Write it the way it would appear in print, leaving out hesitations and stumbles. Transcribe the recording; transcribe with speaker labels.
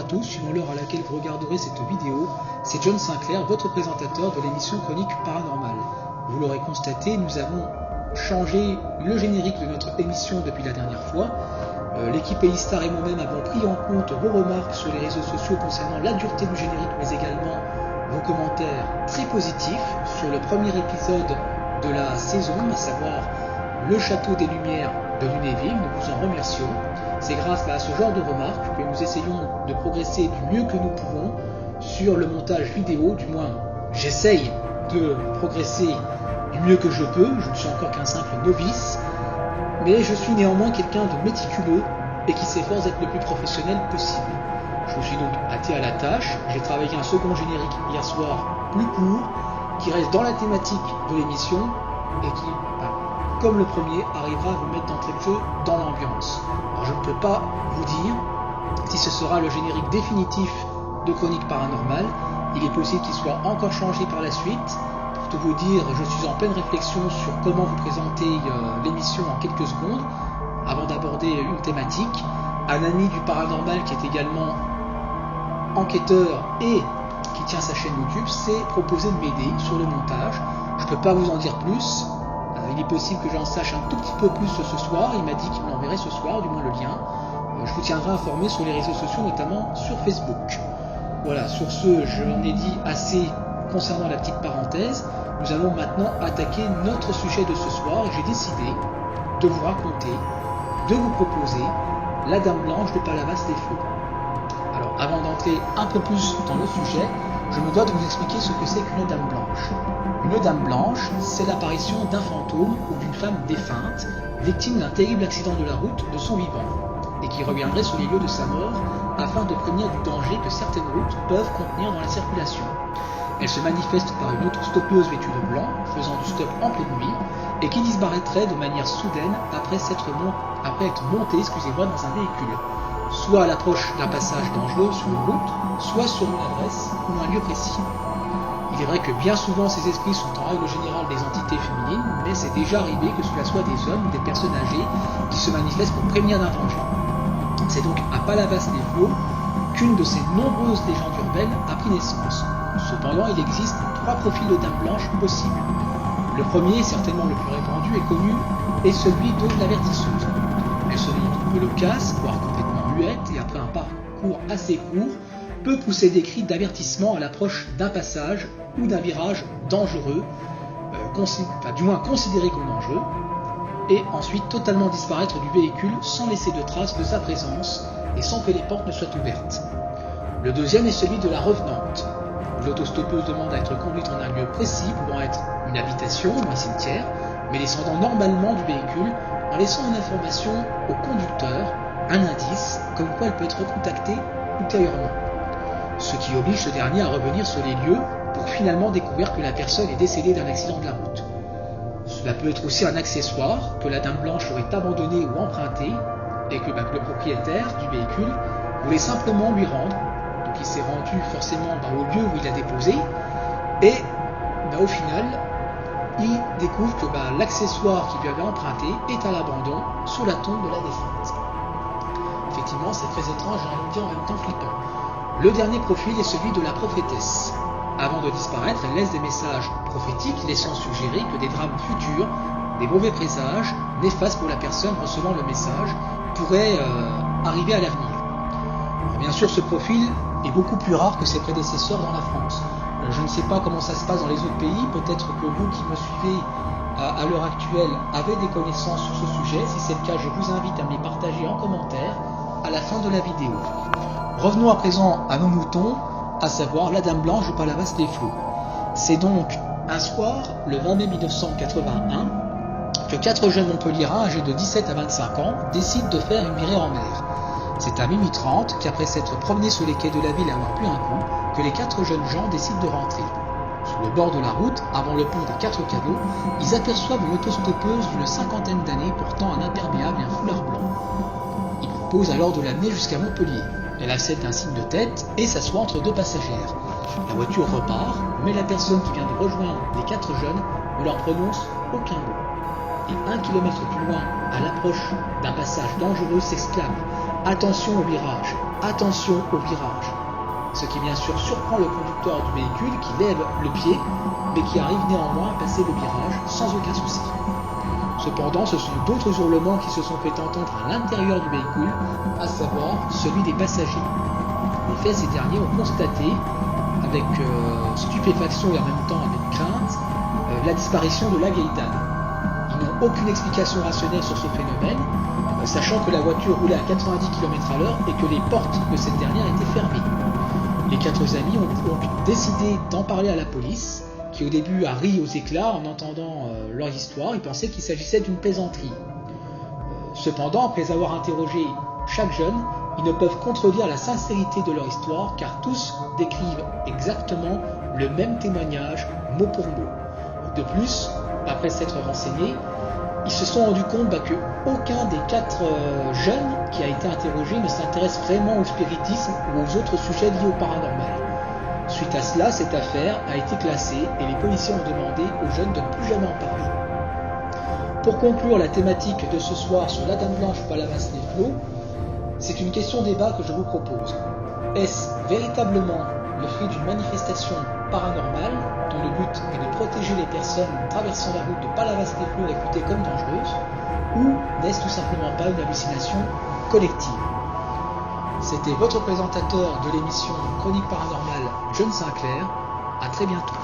Speaker 1: tous, suivant l'heure à laquelle vous regarderez cette vidéo, c'est John Sinclair, votre présentateur de l'émission Chronique Paranormale. Vous l'aurez constaté, nous avons changé le générique de notre émission depuis la dernière fois. L'équipe Elistar et moi-même avons pris en compte vos remarques sur les réseaux sociaux concernant la dureté du générique, mais également vos commentaires très positifs sur le premier épisode de la saison, à savoir le Château des Lumières de Lunéville. Nous vous en remercions. C'est grâce à ce genre de remarques que nous essayons de progresser du mieux que nous pouvons sur le montage vidéo. Du moins, j'essaye de progresser du mieux que je peux. Je ne suis encore qu'un simple novice, mais je suis néanmoins quelqu'un de méticuleux et qui s'efforce d'être le plus professionnel possible. Je me suis donc attelé à la tâche. J'ai travaillé un second générique hier soir, plus court, qui reste dans la thématique de l'émission et qui, comme le premier, arrivera à vous mettre d'entrée de jeu dans l'ambiance. Alors je ne peux pas vous dire si ce sera le générique définitif de Chronique Paranormale. Il est possible qu'il soit encore changé par la suite. Pour tout vous dire, je suis en pleine réflexion sur comment vous présenter l'émission en quelques secondes, avant d'aborder une thématique. Un ami du paranormal qui est également enquêteur et qui tient sa chaîne YouTube s'est proposé de m'aider sur le montage. Je ne peux pas vous en dire plus. Il est possible que j'en sache un tout petit peu plus ce soir. Il m'a dit qu'il m'enverrait ce soir, du moins le lien. Je vous tiendrai informé sur les réseaux sociaux, notamment sur Facebook. Voilà, sur ce, je n'en ai dit assez concernant la petite parenthèse. Nous allons maintenant attaquer notre sujet de ce soir. J'ai décidé de vous raconter, de vous proposer la Dame Blanche de Palavas-les-Flots. Alors, avant d'entrer un peu plus dans le sujet, je me dois de vous expliquer ce que c'est qu'une Dame Blanche. Une Dame Blanche, c'est l'apparition d'un fantôme ou d'une femme défunte, victime d'un terrible accident de la route de son vivant, et qui reviendrait sur les lieux de sa mort afin de prévenir du danger que certaines routes peuvent contenir dans la circulation. Elle se manifeste par une autostoppeuse vêtue de blanc, faisant du stop en pleine nuit, et qui disparaîtrait de manière soudaine après être montée dans un véhicule, soit à l'approche d'un passage dangereux sur une route, soit sur une adresse ou un lieu précis. Il est vrai que bien souvent ces esprits sont en règle générale des entités féminines, mais c'est déjà arrivé que cela soit des hommes ou des personnes âgées qui se manifestent pour prévenir d'un danger. C'est donc à Palavas-les-Flots qu'une de ces nombreuses légendes urbaines a pris naissance. Cependant, il existe 3 profils de Dame Blanche possibles. Le premier, certainement le plus répandu et connu, est celui de l'avertisseuse. Elle se montre loquace, voire complètement muette, et après un parcours assez court, peut pousser des cris d'avertissement à l'approche d'un passage ou d'un virage dangereux, du moins considéré comme dangereux, et ensuite totalement disparaître du véhicule sans laisser de traces de sa présence et sans que les portes ne soient ouvertes. Le deuxième est celui de la revenante. L'autostoppeuse demande à être conduite en un lieu précis, pouvant être une habitation ou un cimetière, mais descendant normalement du véhicule en laissant une information au conducteur, un indice, comme quoi elle peut être recontactée ultérieurement. Ce qui oblige ce dernier à revenir sur les lieux pour finalement découvrir que la personne est décédée d'un accident de la route. Cela peut être aussi un accessoire que la Dame Blanche aurait abandonné ou emprunté et que le propriétaire du véhicule voulait simplement lui rendre. Donc il s'est rendu forcément au lieu où il l'a déposé et au final il découvre que l'accessoire qu'il lui avait emprunté est à l'abandon sur la tombe de la défunte. Effectivement, c'est très étrange et en même temps flippant. Le dernier profil est celui de la prophétesse. Avant de disparaître, elle laisse des messages prophétiques laissant suggérer que des drames futurs, des mauvais présages, néfastes pour la personne recevant le message, pourraient arriver à l'avenir. Alors, bien sûr, ce profil est beaucoup plus rare que ses prédécesseurs dans la France. Je ne sais pas comment ça se passe dans les autres pays, peut-être que vous qui me suivez à l'heure actuelle avez des connaissances sur ce sujet. Si c'est le cas, je vous invite à me les partager en commentaire à la fin de la vidéo. Revenons à présent à nos moutons, à savoir la Dame Blanche de Palavas-les-Flots. C'est donc un soir, le 20 mai 1981, que 4 jeunes Montpelliérains âgés de 17 à 25 ans décident de faire une virée en mer. C'est à minuit 30 qu'après s'être promenés sur les quais de la ville et avoir bu un coup, que les 4 jeunes gens décident de rentrer. Sur le bord de la route, avant le pont des 4 canaux, ils aperçoivent une autostoppeuse d'une 50aine d'années portant un imperméable et un foulard blanc. Ils proposent alors de l'amener jusqu'à Montpellier. Elle accepte un signe de tête et s'assoit entre 2 passagères. La voiture repart, mais la personne qui vient de rejoindre les 4 jeunes ne leur prononce aucun mot. Et 1 kilomètre plus loin, à l'approche d'un passage dangereux, s'exclame attention au virage, attention au virage. Ce qui bien sûr surprend le conducteur du véhicule qui lève le pied, mais qui arrive néanmoins à passer le virage sans aucun souci. Cependant, ce sont d'autres hurlements qui se sont fait entendre à l'intérieur du véhicule, à savoir celui des passagers. En effet, ces derniers ont constaté, avec stupéfaction et en même temps avec crainte, la disparition de la Gaëtane. Ils n'ont aucune explication rationnelle sur ce phénomène, sachant que la voiture roulait à 90 km/h et que les portes de cette dernière étaient fermées. Les 4 amis ont donc décidé d'en parler à la police, qui au début a ri aux éclats en entendant leur histoire. Ils pensaient qu'il s'agissait d'une plaisanterie. Cependant, après avoir interrogé chaque jeune, ils ne peuvent contredire la sincérité de leur histoire, car tous décrivent exactement le même témoignage, mot pour mot. De plus, après s'être renseignés, ils se sont rendus compte que aucun des 4 jeunes qui a été interrogé ne s'intéresse vraiment au spiritisme ou aux autres sujets liés au paranormal. Suite à cela, cette affaire a été classée et les policiers ont demandé aux jeunes de ne plus jamais en parler. Pour conclure la thématique de ce soir sur la Dame Blanche ou Palavas-les-Flots, c'est une question débat que je vous propose. Est-ce véritablement le fruit d'une manifestation paranormale dont le but est de protéger les personnes traversant la route de Palavas-les-Flots réputée comme dangereuse, ou n'est-ce tout simplement pas une hallucination collective? C'était votre présentateur de l'émission Chronique Paranormale, John Sinclair. À très bientôt.